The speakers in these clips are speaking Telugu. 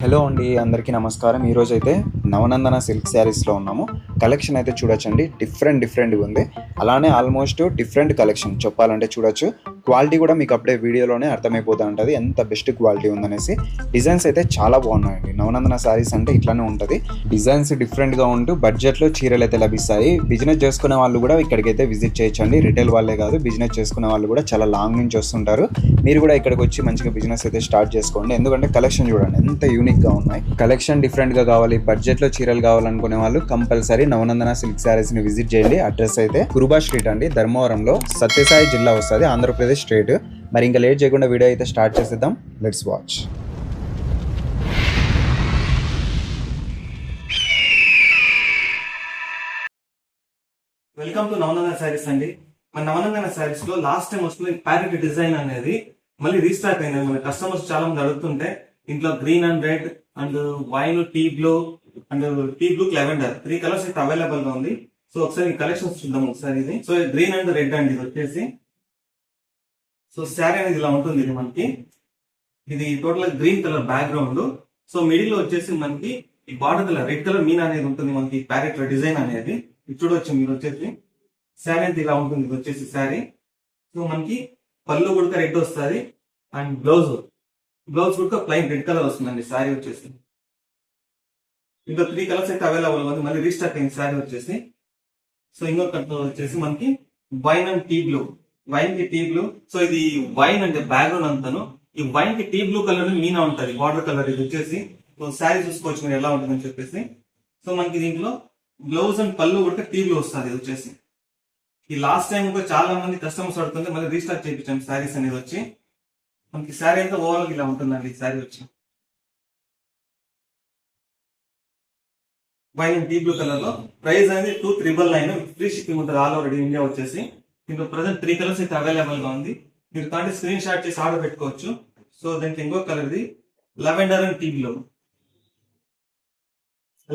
హలో అండి, అందరికీ నమస్కారం. ఈరోజు అయితే నవనందన సిల్క్ శారీస్లో ఉన్నాము. కలెక్షన్ అయితే చూడొచ్చండి, డిఫరెంట్గా ఉంది. అలానే ఆల్మోస్ట్ డిఫరెంట్ కలెక్షన్ చెప్పాలంటే చూడొచ్చు. క్వాలిటీ కూడా మీకు అప్పుడే వీడియోలోనే అర్థమైపోతూ ఉంటుంది ఎంత బెస్ట్ క్వాలిటీ ఉందనేసి. డిజైన్స్ అయితే చాలా బాగున్నాయండి. నవనందన శారీస్ అంటే ఇట్లానే ఉంటుంది. డిజైన్స్ డిఫరెంట్గా ఉంటూ బడ్జెట్లో చీరలు అయితే లభిస్తాయి. బిజినెస్ చేసుకునే వాళ్ళు కూడా ఇక్కడికైతే విజిట్ చేయొచ్చండి. రిటైల్ వాళ్ళే కాదు, బిజినెస్ చేసుకునే వాళ్ళు కూడా చాలా లాంగ్ నుంచి వస్తుంటారు. మీరు కూడా ఇక్కడికి వచ్చి మంచిగా బిజినెస్ అయితే స్టార్ట్ చేసుకోండి. ఎందుకంటే కలెక్షన్ చూడండి ఎంత యూనిక్గా ఉన్నాయి. కలెక్షన్ డిఫరెంట్గా కావాలి, బడ్జెట్లో చీరలు కావాలనుకునే వాళ్ళు కంపల్సరీ నవనందన సిల్క్ శారీస్ ని విజిట్ చేయండి. అడ్రస్ అయితే కురుబా స్ట్రీట్ అండి, ధర్మవరంలో, సత్యసాయి జిల్లా వస్తుంది, ఆంధ్రప్రదేశ్ స్టేట్. మరి ఇంకా లేట్ చేయకుండా వీడియో అయితే స్టార్ట్ చేసేద్దాం. Let's watch. Welcome to Navanandana Sarees అండి. మన నవనందన శారీస్ లో లాస్ట్ టైం వస్తుంది ప్యారెట్ డిజైన్ అనేది మళ్ళీ రీస్టార్ట్ అయింది. మన కస్టమర్స్ చాలా మంది అడుగుతుంటే ఇంట్లో green and red and wine, teal blue and teal blue lavender 3 colours అయితే అవైలబుల్ గా ఉంది. సో ఒకసారి కలెక్షన్స్ చూద్దాం ఒకసారి. ఇది సో గ్రీన్ అండ్ రెడ్ అండి, ఇది వచ్చేసి. సో శారీ అనేది ఇలా ఉంటుంది. ఇది మనకి ఇది total green colour background. So middle లో వచ్చేసి మనకి ఈ border colour red colour mean అనేది ఉంటుంది మనకి ప్యారెట్ డిజైన్ అనేది. ఇది చూడవచ్చు మీరు. వచ్చేసి శారీ అంతా ఇలా ఉంటుంది. ఇది వచ్చేసి శారీ. సో మనకి పళ్ళు కూడా రెడ్ వస్తుంది అండ్ బ్లౌజ్ కూడా ప్లైన్ రెడ్ కలర్ వస్తుందండి శారీ వచ్చేసి. ఇంకా 3 కలర్స్ అయితే అవైలబుల్ ఉంది. మళ్ళీ రీస్టాక్ అయింది శారీ వచ్చేసి. సో ఇంకొక వచ్చేసి మనకి wine and teal blue. Wine కి టీ బ్లూ. సో ఇది వైన్ అంటే బ్యాక్గ్రౌండ్ అంతాను. ఈ వైన్ కి టీ బ్లూ కలర్ మీనా ఉంటుంది, బార్డర్ కలర్. ఇది వచ్చేసి శారీ చూసుకోవచ్చు మీరు ఎలా ఉంటుందని చెప్పేసి. సో మనకి దీంట్లో బ్లౌజ్ అండ్ పళ్ళు కూడా టీ బ్లూ వస్తుంది. ఇది వచ్చేసి ఈ లాస్ట్ టైం కూడా చాలా మంది కస్టమర్స్ అడుగుతుంటే మళ్ళీ రీస్టార్ట్ చేయించాం శారీస్ అనేది వచ్చి. మనకి శారీ అంతా ఓవరాల్ ఇలా ఉంటుందండి. ఈ శారీ వచ్చి wine and teal blue colour లో. ప్రైస్ అనేది 2399. ఫ్రీ షిప్పింగ్ ఉంటుంది ఆల్ ఓవర్ ఇండియా వచ్చేసి. దీంట్లో ప్రజెంట్ 3 కలర్స్ అయితే అవైలబుల్ గా ఉంది. మీరు కాబట్టి స్క్రీన్ షాట్ చేసి ఆర్డర్ పెట్టుకోవచ్చు. సో దీనికి ఇంకో కలర్ ఇది lavender and teal blue.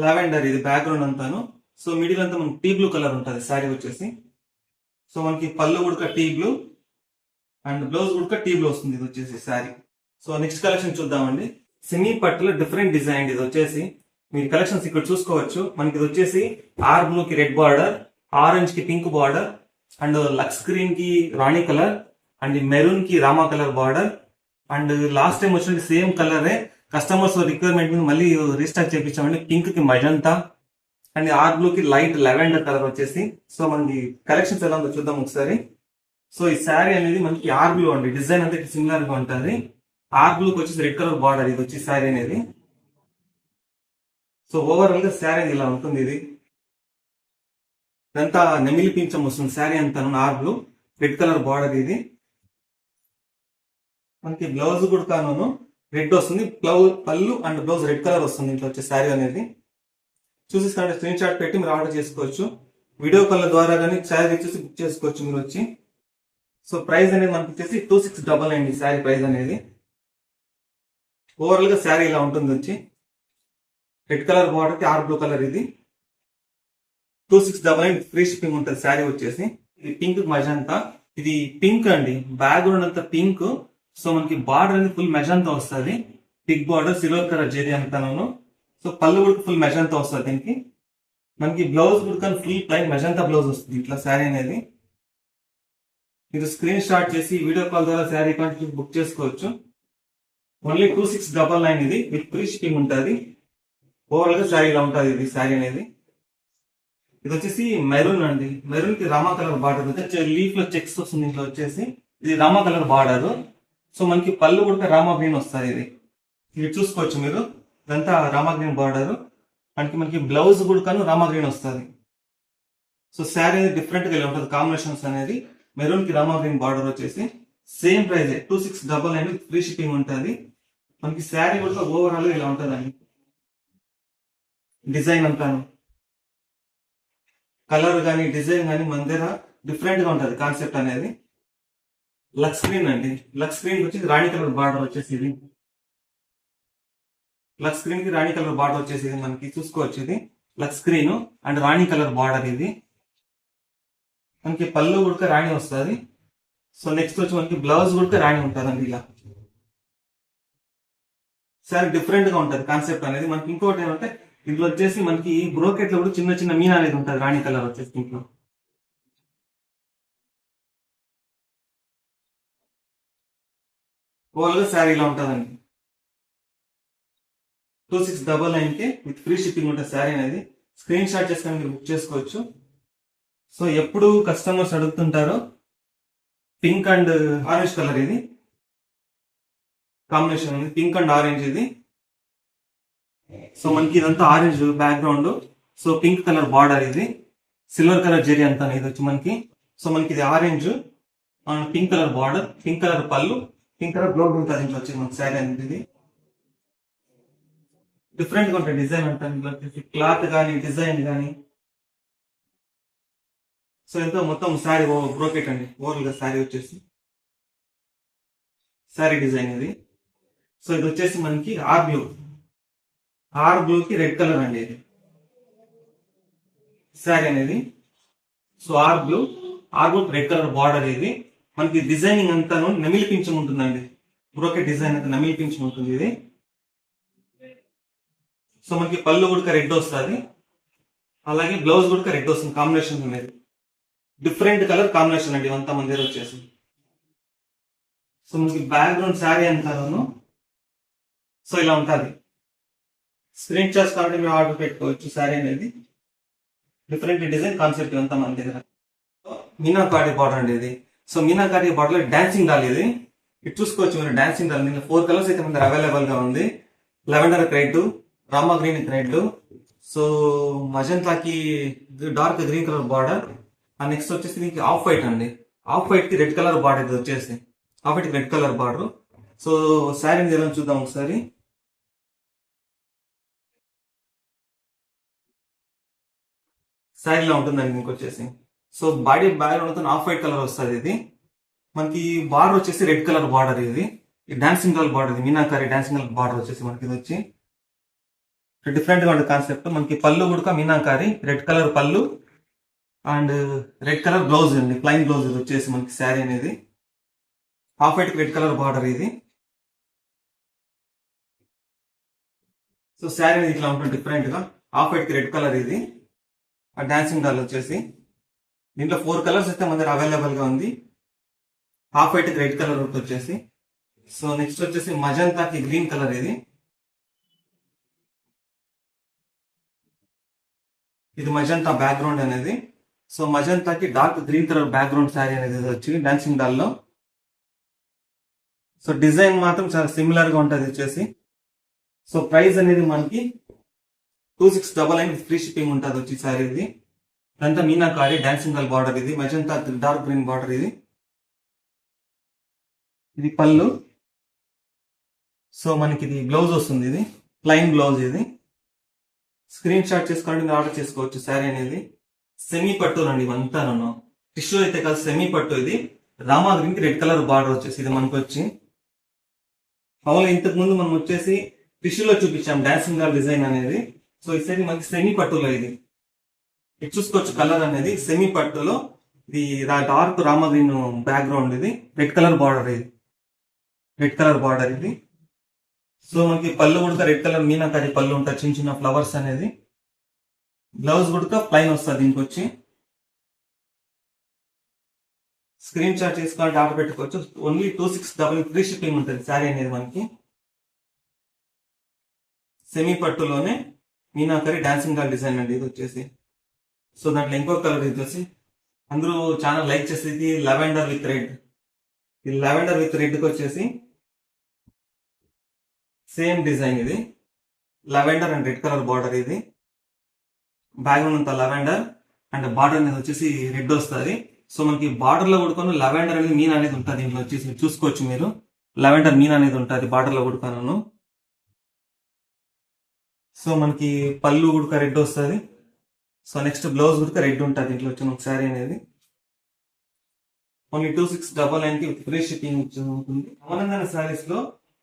Lavender ఇది బ్యాక్గ్రౌండ్ అంతాను. సో మిడిల్ అంతా మనకి టీ బ్లూ కలర్ ఉంటుంది శారీ వచ్చేసి. సో మనకి పళ్ళు కూడా టీ బ్లూ అండ్ బ్లౌజ్ కూడా టీ బ్లూ వస్తుంది. ఇది వచ్చేసి శారీ. సో నెక్స్ట్ కలెక్షన్ చూద్దామండి. సెమీ పట్టులో డిఫరెంట్ డిజైన్. ఇది వచ్చేసి మీరు కలెక్షన్స్ ఇక్కడ చూసుకోవచ్చు. మనకి ఇది వచ్చేసి ఆర్ బ్లూ కి రెడ్ బార్డర్, ఆరెంజ్ కి పింక్ బార్డర్ అండ్ లక్స్ గ్రీన్ కి రాణి కలర్ అండ్ మెరూన్ కి రామా colour border and last time వచ్చిన సేమ్ కలరే కస్టమర్స్ రిక్వైర్మెంట్ మీద మళ్ళీ రీస్టాక్ చేయించామండి. పింక్ కి మజంతా అండ్ ఆర్ బ్లూ కి లైట్ లెవెండర్ కలర్ వచ్చేసి. సో మనకి కలెక్షన్స్ ఎలా ఉందో చూద్దాం ఒకసారి. సో ఈ శారీ అనేది మనకి ఆర్ బ్లూ అండి. డిజైన్ అంతా సిమిలర్ గా ఉంటుంది. ఆర్ బ్లూకి వచ్చేసి రెడ్ కలర్ బార్డర్. ఇది వచ్చి శారీ అనేది. సో ఓవరాల్ గా శారీ ఇలా ఉంటుంది. ఇది ఇదంతా నెమిలి పించం వస్తుంది శారీ అంతా. R blue red colour border. ఇది మనకి బ్లౌజ్ కూడా కాను రెడ్ వస్తుంది. పళ్ళు అండ్ బ్లౌజ్ రెడ్ కలర్ వస్తుంది. ఇంట్లో వచ్చే శారీ అనేది చూసి స్క్రీన్ షాట్ పెట్టి మీరు ఆర్డర్ చేసుకోవచ్చు. వీడియో కాల్ ద్వారా కానీ శారీ చూసి బుక్ చేసుకోవచ్చు మీరు వచ్చి. సో ప్రైస్ అనేది మనకి వచ్చేసి 2699 శారీ ప్రైస్ అనేది. ఓవరాల్ గా శారీ ఇలా ఉంటుంది. వచ్చి రెడ్ కలర్ బార్డర్ కి ఆర్ బ్లూ కలర్. ఇది 2699 ఫ్రీ షిప్పింగ్ ఉంటుంది శారీ వచ్చేసి. ఇది పింక్ మజంతా. ఇది పింక్ అండి, బ్యాక్గ్రౌండ్ అంతా పింక్. సో మనకి బార్డర్ అనేది ఫుల్ మెజంతా వస్తుంది. పింక్ బార్డర్ సిల్వర్ కలర్ జేది అంతాను. సో పళ్ళు కూడా ఫుల్ మెజంతా వస్తుంది దీనికి. మనకి బ్లౌజ్ కూడా ఫుల్ ప్లైన్ మెజంతా బ్లౌజ్ వస్తుంది ఇట్లా శారీ అనేది. మీరు స్క్రీన్ షాట్ చేసి వీడియో కాల్ ద్వారా శారీ క్వాంటిటీ బుక్ చేసుకోవచ్చు. ఓన్లీ 2699 ఇది విత్ ఫ్రీ షిప్పింగ్ ఉంటుంది. ఓవరాల్ గా శారీ ఇలా ఉంటుంది. ఇది శారీ అనేది. ఇది వచ్చేసి మెరూన్ అండి. మెరూన్ కి రామా కలర్ బార్డర్ వచ్చి లీఫ్ లో చెక్స్ వస్తుంది. ఇంట్లో వచ్చేసి ఇది రామా కలర్ బార్డర్. సో మనకి పళ్ళు కూడా రామా గ్రీన్ వస్తుంది. ఇది చూసుకోవచ్చు మీరు. ఇదంతా రామా గ్రీన్ బార్డర్. మనకి బ్లౌజ్ కూడా రామా గ్రీన్ వస్తుంది. సో శారీ అనేది డిఫరెంట్ గా ఇలా ఉంటుంది. కాంబినేషన్స్ అనేది మెరూన్ కి రామా గ్రీన్ బార్డర్ వచ్చేసి సేమ్ ప్రైజ్ 2699 ఫ్రీ షిప్పింగ్ ఉంటుంది. మనకి శారీ కూడా ఓవరాల్ ఇలా ఉంటుందండి. డిజైన్ అంతాను కలర్ కానీ డిజైన్ కానీ మన దగ్గర డిఫరెంట్ గా ఉంటుంది కాన్సెప్ట్ అనేది. లక్స్ స్క్రీన్ అండి. లక్స్ స్క్రీన్ వచ్చి రాణి కలర్ బార్డర్ వచ్చేసి ఇది. లక్స్ స్క్రీన్ కి రాణి కలర్ బార్డర్ వచ్చేసి ఇది మనకి చూసుకోవచ్చు. ఇది లక్స్ స్క్రీన్ అండ్ రాణి కలర్ బార్డర్. ఇది మనకి పళ్ళు కూడా రాణి వస్తుంది. సో నెక్స్ట్ వచ్చి మనకి బ్లౌజ్ కూడా రాణి ఉంటుందండి ఇలా. సారీ డిఫరెంట్ గా ఉంటది కాన్సెప్ట్ అనేది. మనకి ఇంకోటి ఏంటంటే ఇందులో వచ్చేసి మనకి బ్రోకెట్ లో కూడా చిన్న చిన్న మీనా అనేది ఉంటది, రాణి కలర్ వచ్చేసి ఇంట్లో. ఓవరాల్ గా శారీ ఇలా ఉంటదండి. 2699 కి విత్ ఫ్రీ షిప్పింగ్ ఉంటుంది శారీ అనేది. స్క్రీన్ షాట్ చేసుకొని మీరు బుక్ చేసుకోవచ్చు. సో ఎప్పుడు కస్టమర్స్ అడుగుతుంటారో పింక్ అండ్ ఆరెంజ్ కలర్ ఇది కాంబినేషన్ ఉంది, పింక్ అండ్ ఆరెంజ్ ఇది. సో మనకి ఇదంతా orange background, so pink colour border ఇది, సిల్వర్ కలర్ జెరీ అంతా ఇది వచ్చి మనకి. సో మనకి ఇది orange and pink colour border, pink colour pallu, pink colour blouse ఉంటుంది ఇంట్లో వచ్చి మనకి శారీ అనేది. డిఫరెంట్ గా ఉంటుంది డిజైన్ అంటే క్లాత్ కానీ డిజైన్ కానీ. సో ఎంతో మొత్తం శారీ బ్రోకెట్ అండి ఓవరాల్ గా శారీ వచ్చేసి శారీ డిజైన్ ఇది. సో ఇది వచ్చేసి మనకి ఆర్ బ్లూ కి రెడ్ కలర్ అండి ఇది శారీ అనేది. So R blue red colour border ఇది. మనకి డిజైనింగ్ అంతాను నమిలి పింఛం ఉంటుందండి, బ్రోకెట్ డిజైన్ అంతా నమిలి పింఛం ఉంటుంది ఇది. సో మనకి పళ్ళు కూడా రెడ్ వస్తుంది, అలాగే బ్లౌజ్ కూడా రెడ్ వస్తుంది, కాంబినేషన్ అనేది డిఫరెంట్ కలర్ కాంబినేషన్ అండి ఇవంతా మన దగ్గర వచ్చేసి. సో మనకి బ్యాక్గ్రౌండ్ శారీ అంతాను సో ఇలా ఉంటుంది. స్క్రీన్ షాట్స్ కాబట్టి మీరు ఆర్డర్ పెట్టుకోవచ్చు శారీ అనేది. డిఫరెంట్ డిజైన్ కాన్సెప్ట్ ఇవంతా మన దగ్గర. మీనాకారి బార్డర్ అండి ఇది. సో మీనాకారి బార్డర్ లో డాన్సింగ్ డాల్ ఇది. ఇటు చూసుకోవచ్చు మీరు, డాన్సింగ్ డాల్ దీనిలో 4 కలర్స్ అయితే మన దగ్గర అవైలబుల్ గా ఉంది. లెవెండర్ రెడ్, రామా గ్రీన్ రెడ్, సో మజంతాకి dark green colour border. And next వచ్చేసి దీనికి ఆఫ్ వైట్ అండి, ఆఫ్ వైట్ కి రెడ్ కలర్ బార్డర్ ఇది వచ్చేసి, ఆఫ్ వైట్ కి red colour border. So sari ఎలా చూద్దాం ఒకసారి. శారీలో ఉంటుందండి మీకు వచ్చేసి. So body background off white colour వస్తుంది ఇది. మనకి బార్డర్ వచ్చేసి రెడ్ కలర్ బార్డర్ ఇది, డాన్సింగ్ కలర్ బార్డర్ ఇది, మీనాకారి డాన్సింగ్ కలర్ బార్డర్ వచ్చేసి మనకి ఇది వచ్చి డిఫరెంట్ గా ఉంటుంది కాన్సెప్ట్. మనకి పళ్ళు కూడా మీనాకారి రెడ్ కలర్ పళ్ళు అండ్ రెడ్ కలర్ బ్లౌజ్ అండి, ప్లైన్ బ్లౌజ్ ఇది వచ్చేసి మనకి శారీ అనేది. Off white red colour border ఇది. సో శారీ అనేది ఇట్లా ఉంటుంది డిఫరెంట్ గా, ఆఫ్ వైట్ రెడ్ కలర్ ఇది. ఆ డాన్సింగ్ డాల్ వచ్చేసి దీంట్లో 4 కలర్స్ అయితే మన దగ్గర అవైలబుల్ గా ఉంది. హాఫ్ వైట్ రెడ్ కలర్ వచ్చేసి. సో నెక్స్ట్ వచ్చేసి మజంతాకి గ్రీన్ కలర్ ఇది. ఇది మజంతా బ్యాక్గ్రౌండ్ అనేది. సో మజంతాకి dark green colour background sari అనేది వచ్చి డాన్సింగ్ డాల్ లో. సో డిజైన్ మాత్రం చాలా సిమిలర్ గా ఉంటుంది వచ్చేసి. సో ప్రైస్ అనేది మనకి 2699 ఫ్రీ షిప్పింగ్ ఉంటుంది వచ్చి శారీ ఇది. అంతా మీనాకారి డాన్సింగ్ డాల్ బార్డర్ ఇది, మజంతా డార్క్ గ్రీన్ బార్డర్ ఇది. ఇది పళ్ళు. సో మనకి ఇది బ్లౌజ్ వస్తుంది, ఇది ప్లైన్ బ్లౌజ్ ఇది. స్క్రీన్ షాట్ చేసుకోండి, మీరు ఆర్డర్ చేసుకోవచ్చు శారీ అనేది. సెమీ పట్టు అండి ఇవంతా, నన్ను టిష్యూ అయితే కాదు సెమీ పట్టు ఇది. రామా గ్రీన్ కి రెడ్ కలర్ బార్డర్ వచ్చేసి ఇది మనకు వచ్చి. మామూలుగా ఇంతకు ముందు మనం వచ్చేసి టిష్యూలో చూపించాం డాన్సింగ్ డాల్ డిజైన్ అనేది. సో ఈ సైడ్ మనకి సెమీ పట్టులో ఇది ఇది చూసుకోవచ్చు కలర్ అనేది. సెమీ పట్టులో ఇది డార్క్ రామా గ్రీన్ బ్యాక్గ్రౌండ్ ఇది, రెడ్ కలర్ బార్డర్ ఇది, రెడ్ కలర్ బార్డర్ ఇది. సో మనకి పళ్ళు కూడా రెడ్ కలర్ మీనాకారి పళ్ళు ఉంటాయి, చిన్న చిన్న ఫ్లవర్స్ అనేది. బ్లౌజ్ కూడా ప్లైన్ వస్తుంది దీనికి వచ్చి. స్క్రీన్ షాట్ చేసుకోవాలి, ఆర్డర్ పెట్టుకోవచ్చు. ఓన్లీ 2699 ఫ్రీ షిప్పింగ్ ఉంటుంది శారీ అనేది మనకి. సెమీ పట్టులోనే మీనాకరి డాన్సింగ్ డాల్ డిజైన్ అండి ఇది వచ్చేసి. సో దాంట్లో ఇంకో కలర్ ఇది వచ్చి అందరూ చాలా లైక్ చేసేది లెవెండర్ విత్ రెడ్. ఈ లెవెండర్ విత్ రెడ్ కి వచ్చేసి సేమ్ డిజైన్ ఇది, lavender and red colour border ఇది. బ్యాక్గ్రౌండ్ అంతా లెవెండర్ అండ్ బార్డర్ అనేది వచ్చేసి రెడ్ వస్తుంది. సో మనకి బార్డర్ లో కూడా లెవెండర్ అనేది మీన్ అనేది ఉంటుంది దీంట్లో వచ్చేసి చూసుకోవచ్చు మీరు. లెవెండర్ మీన్ అనేది ఉంటుంది బార్డర్ లో కూడా. సో మనకి పళ్ళు కూడా రెడ్ వస్తుంది. సో నెక్స్ట్ బ్లౌజ్ కూడా రెడ్ ఉంటుంది దీంట్లో వచ్చిన ఒక శారీ అనేది. ఓన్లీ 2699 కి ఫ్రీ షిప్పింగ్ ఉంటుంది. అమనందన శారీస్ లో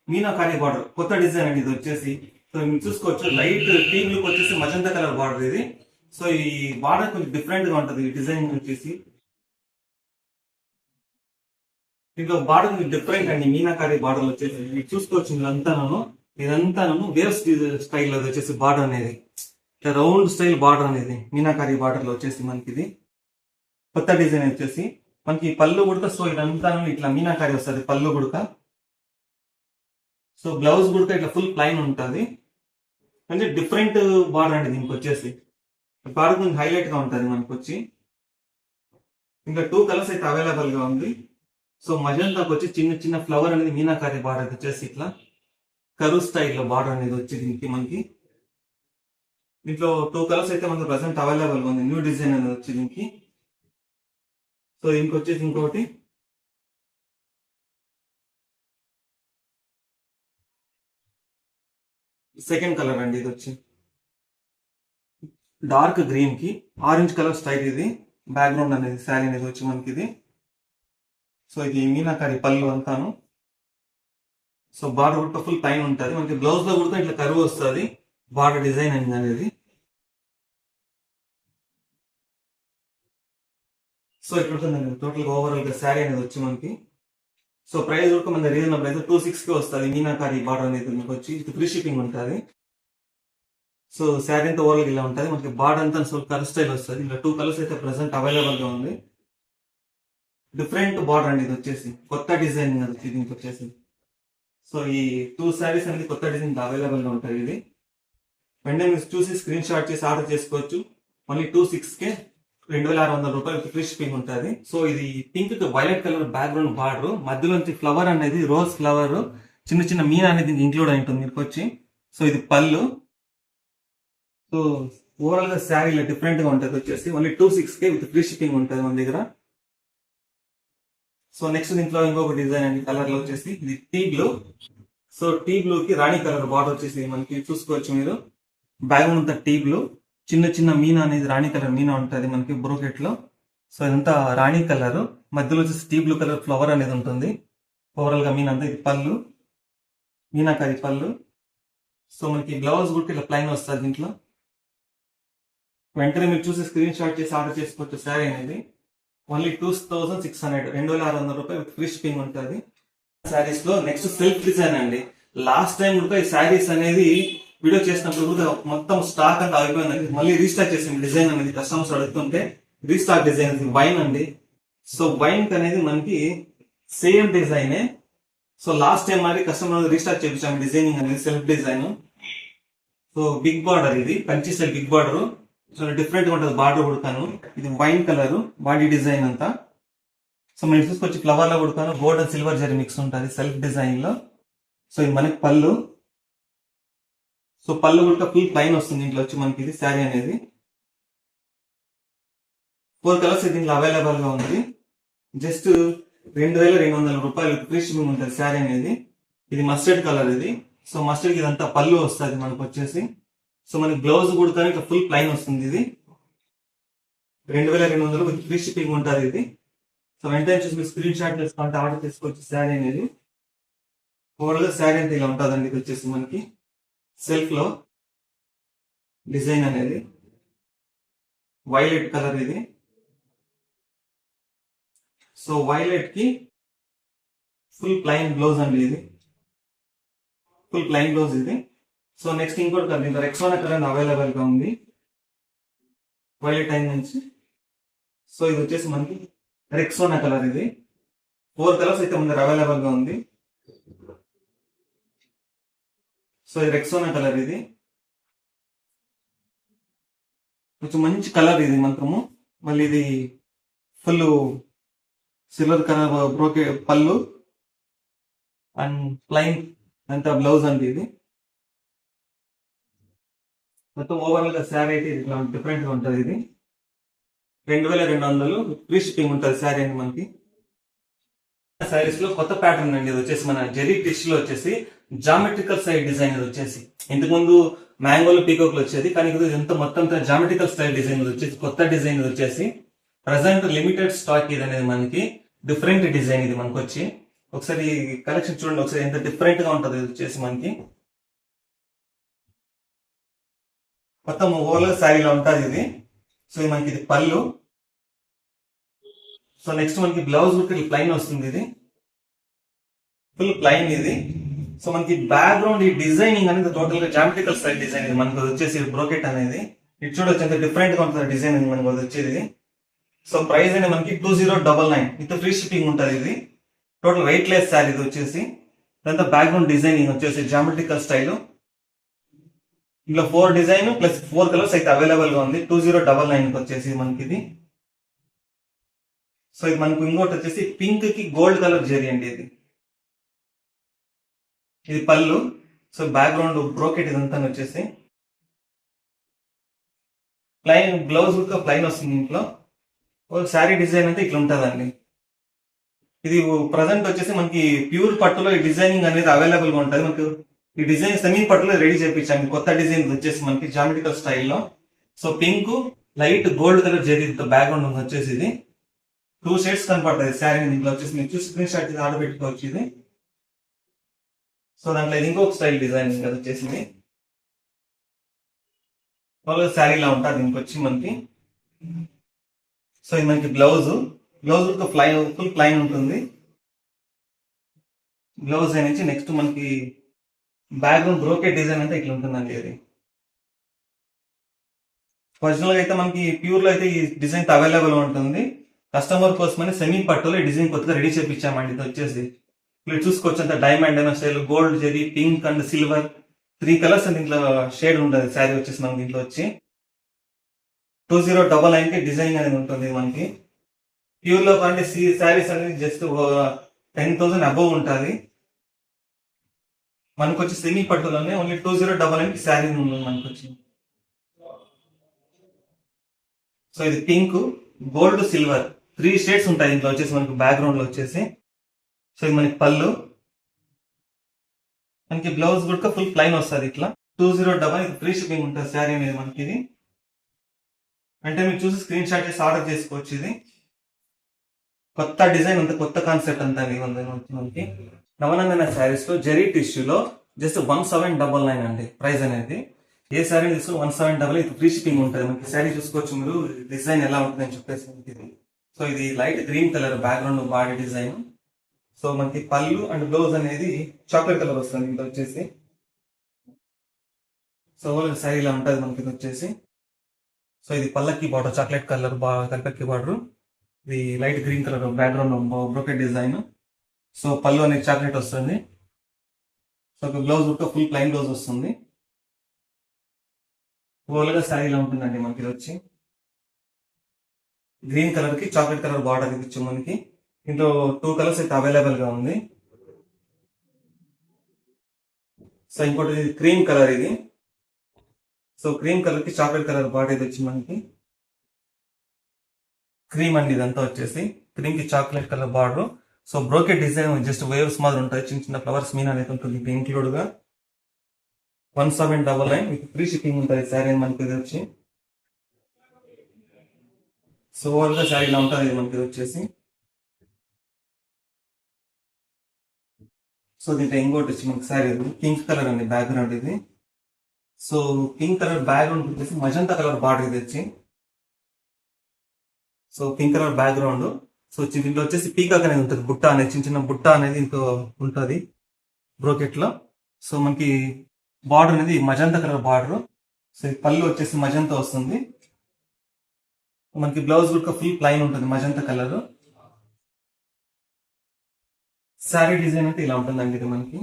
మీనాకారి బార్డర్ కొత్త డిజైన్ అండి ఇది వచ్చేసి. సో మీరు చూసుకోవచ్చు లైట్ టీ బ్లూ వచ్చేసి మజంతా కలర్ బార్డర్ ఇది. సో ఈ బార్డర్ కొంచెం డిఫరెంట్ గా ఉంటుంది డిజైన్ వచ్చేసి. దీంట్లో బార్డర్ డిఫరెంట్ అండి మీనాకారి బార్డర్ వచ్చేసి. మీరు చూసుకోవచ్చు మీరంతాను ఇదంతా వేవ్ స్టైల్ అది వచ్చేసి బార్డర్ అనేది ఇట్లా రౌండ్ స్టైల్ బార్డర్ అనేది మీనాకారి బార్డర్ లో వచ్చేసి మనకి ఇది కొత్త డిజైన్ వచ్చేసి మనకి పళ్ళు గుడక. సో ఇదంతా ఇట్లా మీనాకారి వస్తుంది పళ్ళు గుడక. సో బ్లౌజ్ గుడక ఇట్లా ఫుల్ ప్లైన్ ఉంటుంది. అంటే డిఫరెంట్ బార్డర్ అండి దీనికి వచ్చేసి. బార్డర్ కొంచెం హైలైట్ గా ఉంటుంది మనకు వచ్చి. ఇంకా 2 కలర్స్ అయితే అవైలబుల్ గా ఉంది. సో మజంతాకు వచ్చి చిన్న చిన్న ఫ్లవర్ అనేది మీనాకారి బార్డర్ వచ్చేసి ఇట్లా కరువు స్టైల్లో బార్డర్ అనేది వచ్చి దీనికి మనకి. దీంట్లో 2 కలర్స్ అయితే మనకు ప్రెసెంట్ అవైలబుల్ గా ఉంది. న్యూ డిజైన్ అనేది వచ్చి దీనికి. సో దీనికి వచ్చేసి ఇంకోటి సెకండ్ కలర్ అండి. ఇది వచ్చి డార్క్ గ్రీన్ కి ఆరెంజ్ కలర్ స్టైల్ ఇది బ్యాక్గ్రౌండ్ అనేది శారీ అనేది వచ్చి మనకి ఇది. సో ఇది మీనాకారి పళ్ళు అంతాను. సో బార్డర్ కూడా ఫుల్ పైన ఉంటుంది మనకి. బ్లౌజ్ లో కూడా ఇట్లా కరువు వస్తుంది బార్డర్ డిజైన్ అనేది. సో ఇక్కడ ఉంటుందండి టోటల్ ఓవరాల్ గా శారీ అనేది వచ్చి మనకి. సో ప్రైస్ కూడా మన రీజనబుల్ అయితే 260 కి వస్తుంది. మీనాకారి బార్డర్ అనేది మనకు వచ్చి ఫ్రీ షిప్పింగ్ ఉంటుంది. సో శారీ అంతా ఓవరాల్ ఇలా ఉంటుంది మనకి. బార్డర్ అంతా కలర్ స్టైల్ వస్తుంది. ఇంకా 2 కలర్స్ అయితే ప్రెసెంట్ అవైలబుల్ గా ఉంది. డిఫరెంట్ బార్డర్ అండి ఇది వచ్చేసి. కొత్త డిజైన్ అది దీనికి వచ్చేసి. సో ఈ 2 శారీస్ అనేది కొత్త డిజైన్ అవైలబుల్ గా ఉంటాయి. ఇది వెంటనే మీరు చూసి స్క్రీన్ షాట్ చేసి ఆర్డర్ చేసుకోవచ్చు. ఓన్లీ 26K 2600 రూపాయలు ఫ్రీ షిప్పింగ్ ఉంటుంది. సో ఇది pink violet colour background border మధ్యలోంచి ఫ్లవర్ అనేది రోజ్ ఫ్లవర్ చిన్న చిన్న మీన్ అనేది ఇంక్లూడ్ అయి ఉంటుంది మీకు వచ్చి. సో ఇది పళ్ళు. సో ఓవరాల్ గా శారీ ఇలా డిఫరెంట్ గా ఉంటుంది వచ్చేసి. Only 26K with free shipping ఉంటుంది మన దగ్గర. సో నెక్స్ట్ దీంట్లో ఇంకొక డిజైన్ అండి కలర్ లో వచ్చేసి ఇది teal blue. So teal blue కి రాణి కలర్ బార్డర్ వచ్చేసి మనకి చూసుకోవచ్చు మీరు. బ్యాక్గ్రౌండ్ అంతా టీ బ్లూ చిన్న చిన్న మీనా అనేది రాణి కలర్ మీనా ఉంటుంది మనకి బ్రోకెట్ లో. సో ఇదంతా రాణి కలర్ మధ్యలో వచ్చేసి టీ బ్లూ కలర్ ఫ్లవర్ అనేది ఉంటుంది. ఓవరాల్ గా మీనా అంతా ఇది పళ్ళు మీనాకారి పళ్ళు. సో మనకి బ్లౌజ్ కూడా ఇలా ప్లైన్ వస్తుంది దీంట్లో. వెంటనే మీరు చూసి స్క్రీన్ షాట్ చేసి ఆర్డర్ చేసుకోవచ్చు శారీ అనేది. ఓన్లీ 2600 2600 రూపాయలు ఫ్రీ షిప్పింగ్ ఉంటుంది. శారీస్ లో నెక్స్ట్ సెల్ఫ్ డిజైన్ అండి. లాస్ట్ టైం కూడా ఈ శారీస్ అనేది వీడియో చేసినప్పుడు కూడా మొత్తం స్టాక్ అంతా అయిపోయిందండి. మళ్ళీ రీస్టాక్ చేసిన డిజైన్ అనేది కస్టమర్స్ అడుగుతుంటే రీస్టాక్ డిజైన్ వైన్ అండి. సో వైన్ అనేది మనకి సేమ్ డిజైనే. సో లాస్ట్ టైం మరి కస్టమర్ రీస్టాక్ చేయించాము డిజైనింగ్ అనేది self design. So big border ఇది Kanchi style big border. So different గా ఉంటుంది బార్డర్ ఉడతాను. ఇది వైన్ కలర్ బాడీ డిజైన్ అంతా. సో మనం చూసుకొచ్చి ఫ్లవర్ లో ఉడతాను gold and silver zari mix ఉంటుంది సెల్ఫ్ డిజైన్ లో. సో ఇది మనకి పళ్ళు. సో పళ్ళు కూడా ఫుల్ ప్లైన్ వస్తుంది ఇంట్లో వచ్చి మనకి ఇది శారీ అనేది. 4 కలర్స్ దీంట్లో అవైలబుల్ గా ఉంది. జస్ట్ 2200 రూపాయలు ఫ్రీ షిప్పింగ్ ఉంటుంది శారీ అనేది. ఇది మస్టర్డ్ కలర్ ఇది. సో మస్టర్డ్ ఇదంతా పళ్ళు వస్తుంది మనకు వచ్చేసి. సో మనకి బ్లౌజ్ కూడా ఇట్లా ఫుల్ ప్లైన్ వస్తుంది. ఇది 2200 ఫ్రీ షిప్పింగ్ ఉంటుంది ఇది. సో వెంటనే చూసి మీరు స్క్రీన్ షాట్ చేసుకుంటే ఆర్డర్ చేసుకోవచ్చు శారీ అనేది. ఓవరాల్ గా శారీ అంతా ఇలా ఉంటుందండి. ఇది వచ్చేసి మనకి సెల్ఫ్ లో డిజైన్ అనేది వైలెట్ కలర్ ఇది. సో వైలెట్ కి ఫుల్ ప్లైన్ బ్లౌజ్ అండి ఇది. ఫుల్ ప్లైన్ బ్లౌజ్ ఇది. సో నెక్స్ట్ ఇంకోటి కలర్ ఇంకా రెక్సోనా కలర్ అవైలబుల్ గా ఉంది వైలెట్ అయిన నుంచి. సో ఇది వచ్చేసి మనకి రెక్సోనా కలర్ ఇది. 4 కలర్స్ అయితే మన అవైలబుల్ గా ఉంది. సో ఇది రెక్సోనా కలర్ ఇది. కొంచెం మంచి కలర్ ఇది మాత్రము. మళ్ళీ ఇది ఫుల్ సిల్వర్ కలర్ బ్రోకే పళ్ళు అండ్ ప్లైన్ అంతా బ్లౌజ్ అండి ఇది. మొత్తం ఓవరాల్ గా శారీ అయితే ఇట్లా డిఫరెంట్ గా ఉంటుంది. ఇది 2200 ఫ్రీ షిప్పింగ్ ఉంటుంది శారీ అని మనకి. శారీస్ లో కొత్త ప్యాటర్న్ అండి. ఇది వచ్చేసి మన జెరీ టిష్ లో వచ్చేసి జామెట్రికల్ సైడ్ డిజైన్ ఇది వచ్చేసి. ఇంతకు ముందు మ్యాంగోలు పీకోక్లు వచ్చేది, కానీ ఎంత మొత్తం జామెట్రికల్ స్టైల్ డిజైన్ ఇది వచ్చేసి కొత్త డిజైన్ ఇది వచ్చేసి. ప్రజెంట్ లిమిటెడ్ స్టాక్ ఇది అనేది మనకి. డిఫరెంట్ డిజైన్ ఇది మనకు వచ్చి. ఒకసారి కలెక్షన్ చూడండి ఒకసారి ఎంత డిఫరెంట్ గా ఉంటుంది ఇది వచ్చేసి మనకి. మొత్తం ఓవరాల్ శారీలో ఉంటుంది ఇది. సో మనకి ఇది పళ్ళు. సో నెక్స్ట్ మనకి బ్లౌజ్ ప్లైన్ వస్తుంది. ఇది ఫుల్ ప్లైన్ ఇది. సో మనకి బ్యాక్గ్రౌండ్ ఈ డిజైనింగ్ అనేది టోటల్ గా జామెట్రికల్ స్టైల్ డిజైన్ ఇది మనకు వచ్చేసి బ్రోకెట్ అనేది ఇది చూడొచ్చు ఎంత డిఫరెంట్ గా ఉంటుంది డిజైన్ ఇది మనకు వచ్చేది. సో ప్రైస్ అనేది మనకి 2099 విత్ ఫ్రీ షిప్పింగ్ ఉంటుంది. ఇది టోటల్ వెయిట్ లెస్ శారీ ఇది వచ్చేసి. దాంతో బ్యాక్గ్రౌండ్ డిజైనింగ్ వచ్చేసి జామెట్రికల్ స్టైల్. ఇందులో 4 డిజైన్ ప్లస్ 4 కలర్స్ అయితే అవైలబుల్ గా ఉంది. 2099 వచ్చేసి మనకి ఇది. సో ఇది మనకు ఇంకోటి వచ్చేసి పింక్ కి గోల్డ్ కలర్ జరీ అండి ఇది పళ్ళు. సో బ్యాక్గ్రౌండ్ బ్రోకెట్ ఇదంతా వచ్చేసి ప్లైన్ బ్లౌజ్ కూడా ప్లైన్ వస్తుంది. ఇంట్లో శారీ డిజైన్ అంటే ఇట్లా ఉంటుందండి. ఇది ప్రజెంట్ వచ్చేసి మనకి ప్యూర్ పట్టులో ఈ డిజైనింగ్ అనేది అవైలబుల్ గా ఉంటుంది. మనకు ఈ డిజైన్ సెమీ పట్టులో రెడీ చేయించాము. కొత్త డిజైన్ వచ్చేసి మనకి జామెట్రికల్ స్టైల్లో. So pink light gold colour జరీతో బ్యాక్గ్రౌండ్ వచ్చేసి ఇది 2 షేడ్స్ కనపడుతుంది శారీ. దీంట్లో వచ్చేసి మీరు చూసి స్క్రీన్ షాట్ ఆర్డర్ పెట్టుకోవచ్చు ఇది. సో దాంట్లో ఇది ఇంకొక స్టైల్ డిజైనింగ్ అది వచ్చేసింది. శారీలా ఉంటుంది దీనికి వచ్చి మనకి. సో ఇది మనకి బ్లౌజ్ ఫుల్ ప్లైన్ ఉంటుంది బ్లౌజ్ అనేది. నెక్స్ట్ మనకి బ్యాక్గ్రౌండ్ బ్రోకెట్ డిజైన్ అంటే ఇట్లా ఉంటుందండి అది. ఒరిజినల్ అయితే మనకి ప్యూర్ లో అయితే ఈ డిజైన్ అవైలబుల్ ఉంటుంది. కస్టమర్ కోసమని సెమీ పట్టులో ఈ డిజైన్ కొత్తగా రెడీ చేయించామండి. ఇది వచ్చేసి మీరు చూసుకోవచ్చు అంత డైమండ్ అయిన style, gold zari, pink and silver 3 colours దీంట్లో షేడ్ ఉంటుంది శారీ వచ్చేసి మనకి. దీంట్లో వచ్చి 2099 కి డిజైన్ అనేది ఉంటుంది మనకి. ప్యూర్ లో అంటే శారీస్ అనేది జస్ట్ 10,000 అబోవ్ ఉంటుంది. మనకు వచ్చి సెమీ పట్టులోనే ఓన్లీ 2099 కి శారీ ఉంది మనకు వచ్చి. సో ఇది పింక్ గోల్డ్ సిల్వర్ 3 షేడ్స్ ఉంటాయి దీంట్లో వచ్చేసి మనకి బ్యాక్గ్రౌండ్ లో వచ్చేసి. సో ఇది మనకి పళ్ళు. మనకి బ్లౌజ్ కూడా ఫుల్ ప్లైన్ వస్తుంది ఇట్లా. 2099 ఫ్రీ షిప్పింగ్ ఉంటుంది శారీ అనేది మనకి ఇది. అంటే మీరు చూసి స్క్రీన్ షాట్ చేసి ఆర్డర్ చేసుకోవచ్చు. ఇది కొత్త డిజైన్ అంతా కొత్త కాన్సెప్ట్ అంతా మనకి. నవనందన శారీస్ లో జరీ టిష్యూలో జస్ట్ 1799 అండి ప్రైస్ అనేది. ఏ శారీ తీసుకుని 1799 ఫ్రీ షిప్పింగ్ ఉంటుంది మనకి. శారీ చూసుకోవచ్చు మీరు డిజైన్ ఎలా ఉంటుంది అని చెప్పేసి ఇది. సో ఇది light green colour background body design. So మనకి పళ్ళు అండ్ బ్లౌజ్ అనేది చాక్లెట్ కలర్ వస్తుంది ఇంకా వచ్చేసి. సో శారీ ఇలా ఉంటుంది మనకి ఇది వచ్చేసి. సో ఇది పల్లకి బార్డర్ చాక్లెట్ కలర్ కల్పక్కి బార్డర్. ఇది light green colour background brocade design. So పళ్ళు అనేది చాక్లెట్ వస్తుంది. సో బ్లౌజ్ కూడా ఫుల్ ప్లైన్ బ్లౌజ్ వస్తుంది. ఓవరాల్ గా శారీ ఇలా ఉంటుందండి మనకి. ఇది వచ్చి గ్రీన్ కలర్ కి చాక్లెట్ కలర్ బార్డర్ ఇది వచ్చి మనకి. ఇంట్లో 2 కలర్స్ అయితే అవైలబుల్ గా ఉంది. సో ఇంకోటి క్రీమ్ కలర్ ఇది. సో క్రీమ్ కలర్ కి చాక్లెట్ కలర్ బార్డర్ ఇది వచ్చి మనకి. క్రీమ్ అండి ఇదంతా వచ్చేసి. క్రీమ్ కి chocolate colour border. So brocade design just waves మాదిరి ఉంటాయి. చిన్న చిన్న ఫ్లవర్స్ మీన్ అనేది ఉంటుంది ఇంక్లూడ్ గా. 1799 మీకు ఫ్రీ షిప్పింగ్ ఉంటుంది శారీ మనకి ఇది వచ్చి. సో ఓవరాల్ గా శారీ ఇలా ఉంటుంది ఇది మనకి వచ్చేసి. సో దీంట్లో ఇంకోటి వచ్చి మనకి శారీ పింక్ కలర్ అండి బ్యాక్గ్రౌండ్ ఇది. సో పింక్ కలర్ బ్యాక్గ్రౌండ్ వచ్చేసి మజంతా కలర్ బార్డర్ ఇది వచ్చి. So pink colour background. So దీంట్లో వచ్చేసి పీకాక్ అనేది ఉంటుంది. బుట్ట అనేది చిన్న చిన్న బుట్ట అనేది ఇంకో ఉంటుంది బ్రోకెట్ లో. సో మనకి బార్డర్ అనేది మజంతా కలర్ బార్డర్. సో పళ్ళు వచ్చేసి మజంతా వస్తుంది. మనకి బ్లౌజ్ కూడా ఫుల్ ప్లైన్ ఉంటుంది మజంతా కలర్. శారీ డిజైన్ అయితే ఇలా ఉంటుందండి ఇది మనకి.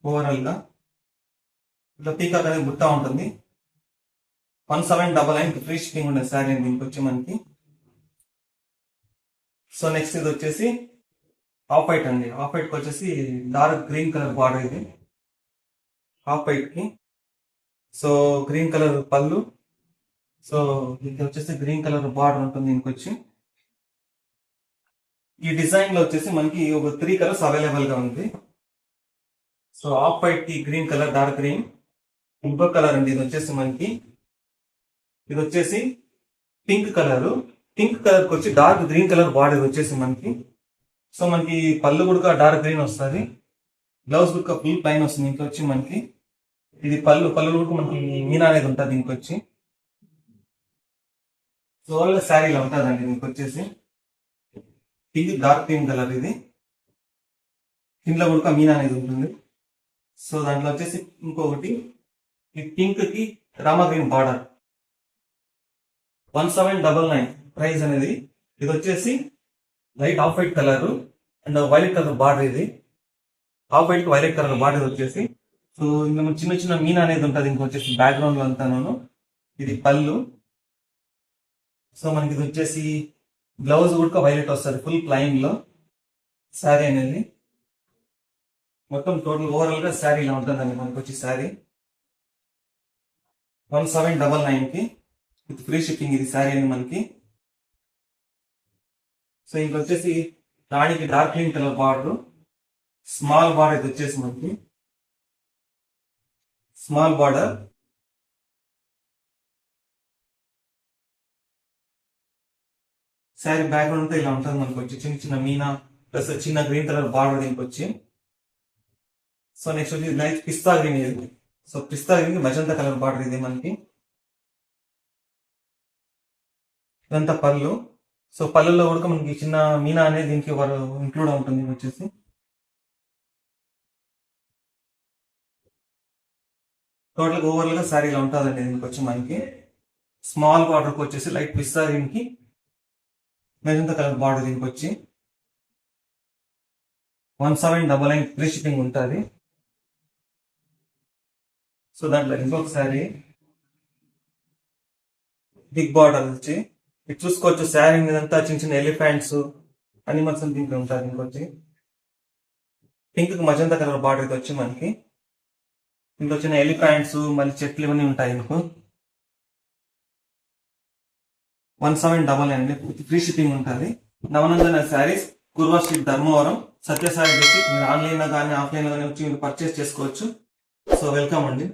ఓవరాల్ గా ఇట్లా పీకాక్ అనేది బుట్ట ఉంటుంది. 1799 ఫ్రీ షిప్పింగ్ ఉంటుంది శారీ దీనికి వచ్చి మనకి. సో నెక్స్ట్ ఇది వచ్చేసి ఆఫ్ వైట్ అండి. ఆఫ్ వైట్ కి వచ్చేసి డార్క్ గ్రీన్ కలర్ బార్డర్ ఇది ఆఫ్ వైట్ కి. సో గ్రీన్ కలర్ పళ్ళు. సో ఇది వచ్చేసి గ్రీన్ కలర్ బార్డర్ ఉంటుంది దీనికి వచ్చి. ఈ డిజైన్ లో వచ్చేసి మనకి ఒక 3 కలర్స్ అవైలబుల్ గా ఉంది. సో ఆఫ్ వైట్ కి గ్రీన్ కలర్ డార్క్ గ్రీన్. ఇంకో కలర్ అండి ఇది వచ్చేసి మనకి. ఇది వచ్చేసి పింక్ కలర్. పింక్ కలర్ కి వచ్చి డార్క్ గ్రీన్ కలర్ బార్డర్ వచ్చేసి మనకి. సో మనకి పళ్ళు కూడా డార్క్ గ్రీన్ వస్తుంది. బ్లౌజ్ కూడా ఫుల్ ప్లైన్ వస్తుంది దీనికి వచ్చి మనకి. ఇది పళ్ళు కూడా మనకి మీనా అనేది ఉంటుంది దీనికి వచ్చి. సో శారీ ఇలా ఉంటుందండి దీనికి వచ్చేసి. ఇది డార్క్ గ్రీన్ కలర్ ఇది. కింద కూడా మీనా అనేది ఉంటుంది. సో దాంట్లో వచ్చేసి ఇంకొకటి ఈ పింక్ కి రామా గ్రీన్ బార్డర్ 1799 ప్రైస్ అనేది. ఇది వచ్చేసి light of white colour and violet colour border. ఇది ఆఫ్ వైట్ కి వైలెట్ కలర్ బార్డర్ వచ్చేసి. సో ఇంకా చిన్న చిన్న మీనా అనేది ఉంటుంది. ఇంకొచ్చేసి బ్యాక్గ్రౌండ్ లో అంతాను. ఇది పళ్ళు. సో మనకి ఇది వచ్చేసి బ్లౌజ్ కూడా వైలెట్ వస్తుంది ఫుల్ ప్లైన్ లో. శారీ అనేది మొత్తం టోటల్ ఓవరాల్ గా శారీ ఇలా ఉంటుందండి. మనకి వచ్చి శారీ 1799 కి విత్ ఫ్రీ షిప్పింగ్ ఇది శారీ అని మనకి. సో ఇంకొచ్చేసి దానికి dark green colour border, small border. ఇది వచ్చేసి మనకి స్మాల్ బార్డర్. శారీ బ్యాక్గ్రౌండ్ అంతా ఇలా ఉంటుంది మనకి వచ్చి చిన్న చిన్న మీనా ప్లస్ చిన్న గ్రీన్ కలర్ బార్డర్ దీనికి వచ్చి. సో నెక్స్ట్ వచ్చి నైట్ పిస్తా గ్రీన్. ఇది సో పిస్తా గ్రీన్ మజంతా కలర్ బార్డర్ ఇది మనకి. ఇదంతా పళ్ళు. సో పళ్ళులో కూడా మనకి చిన్న మీనా అనేది దీనికి ఇంక్లూడ్ ఉంటుంది వచ్చేసి. టోటల్ ఓవరాల్ గా శారీ ఇలా ఉంటుందండి. దీనికి వచ్చి మనకి స్మాల్ బార్డర్ వచ్చేసి లైట్ పిస్తా గ్రీన్ కి మెజంతా కలర్ బార్డర్ దీనికి వచ్చి 1799 ఫ్రీ షిప్పింగ్ ఉంటుంది. సో దాంట్లో ఇంకొక శారీ బిగ్ బార్డర్ వచ్చి ఇటు చూసుకోవచ్చు. శారీ మీదంతా చిన్న చిన్న ఎలిఫెంట్స్ అనిమల్స్ దీంట్లో ఉంటుంది. ఇంకొచ్చి పింక్ మజంతా కలర్ బార్డర్ ఇది వచ్చి మనకి. ఇంట్లో చిన్న ఎలిఫెంట్స్ మళ్ళీ చెట్లు ఇవన్నీ ఉంటాయి. ఇంకో 1799 అండి. ఫ్రీ షిప్పింగ్ ఉంటుంది. నవనందన శారీస్, కుర్వా స్ట్రీట్, ధర్మవరం, సత్యసాయి డిస్ట్రిక్ట్. మీరు ఆన్లైన్ లో కానీ ఆఫ్లైన్ లో కానీ వచ్చి మీరు పర్చేస్ చేసుకోవచ్చు. సో వెల్కమ్ అండి.